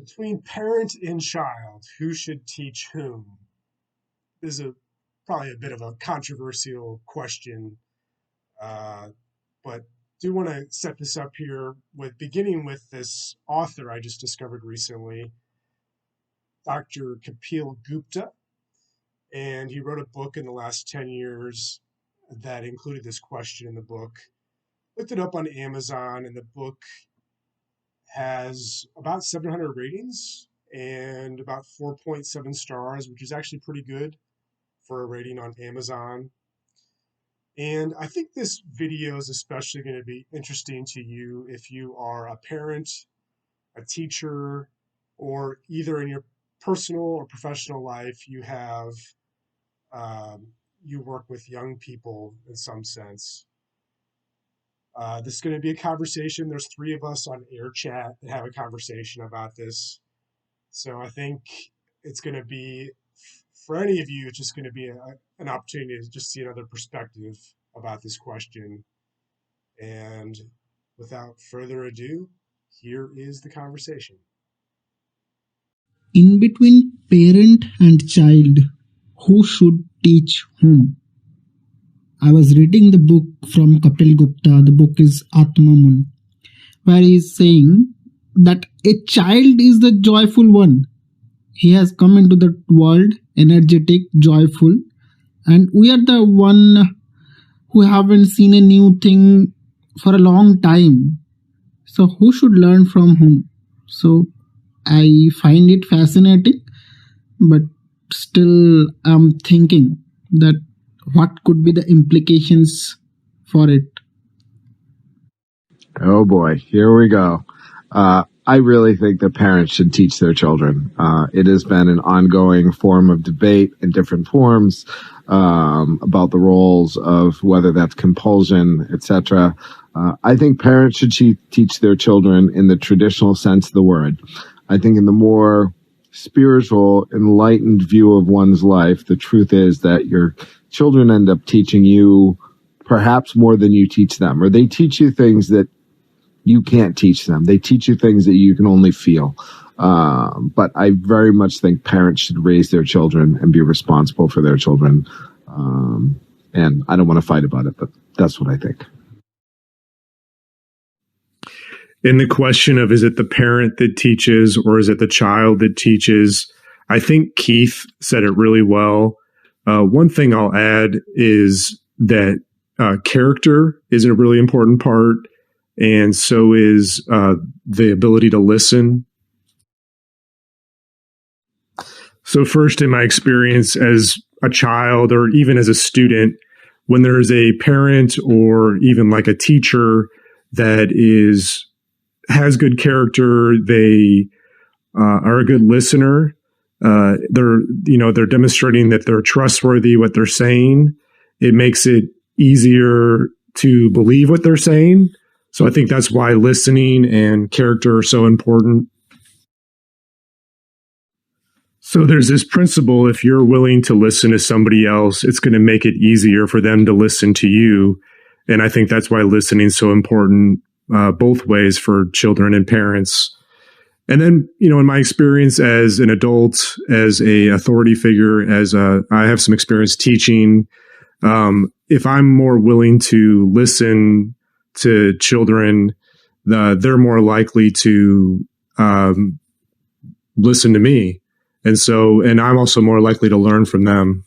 Between parent and child, who should teach whom? This is probably a bit of a controversial question, uh, but do want to set this up here with beginning with this author I just discovered recently, Dr. Kapil Gupta, and he wrote a book in the last 10 years that included this question in the book. Looked it up on Amazon, and the book has about 700 ratings and about 4.7 stars, which is actually pretty good for a rating on Amazon. And I think this video is especially going to be interesting to you if you are a parent, a teacher, or either in your personal or professional life you work with young people in some sense. This is going to be a conversation. There's 3 of us on Airchat that have a conversation about this. So I think it's going to be, for any of you, it's just going to be an opportunity to just see another perspective about this question. And without further ado, here is the conversation. In between parent and child, who should teach whom? I was reading the book from Kapil Gupta. The book is Atmamun, where he is saying that a child is the joyful one. He has come into the world energetic, joyful, and we are the one who haven't seen a new thing for a long time. So who should learn from whom? So I find it fascinating, but still I'm thinking that what could be the implications for it. Oh boy, here we go. I really think that parents should teach their children. It has been an ongoing form of debate in different forms about the roles of whether that's compulsion, etc. I think parents should teach their children in the traditional sense of the word. I think in the more spiritual, enlightened view of one's life, the truth is that your children end up teaching you perhaps more than you teach them, or they teach you things that you can't teach them. They teach you things that you can only feel. But I very much think parents should raise their children and be responsible for their children. And I don't want to fight about it, but that's what I think. In the question of, is it the parent that teaches or is it the child that teaches? I think Keith said it really well. One thing I'll add is that character is a really important part, and so is the ability to listen. So first, in my experience as a child or even as a student, when there's a parent or even like a teacher that has good character, they are a good listener. They're demonstrating that they're trustworthy what they're saying. It makes it easier to believe what they're saying. So I think that's why listening and character are so important. So there's this principle: if you're willing to listen to somebody else, it's going to make it easier for them to listen to you. And I think that's why listening is so important, both ways, for children and parents. And then, in my experience as an adult, as a authority figure, I have some experience teaching. If I'm more willing to listen to children, they're more likely to listen to me. And I'm also more likely to learn from them.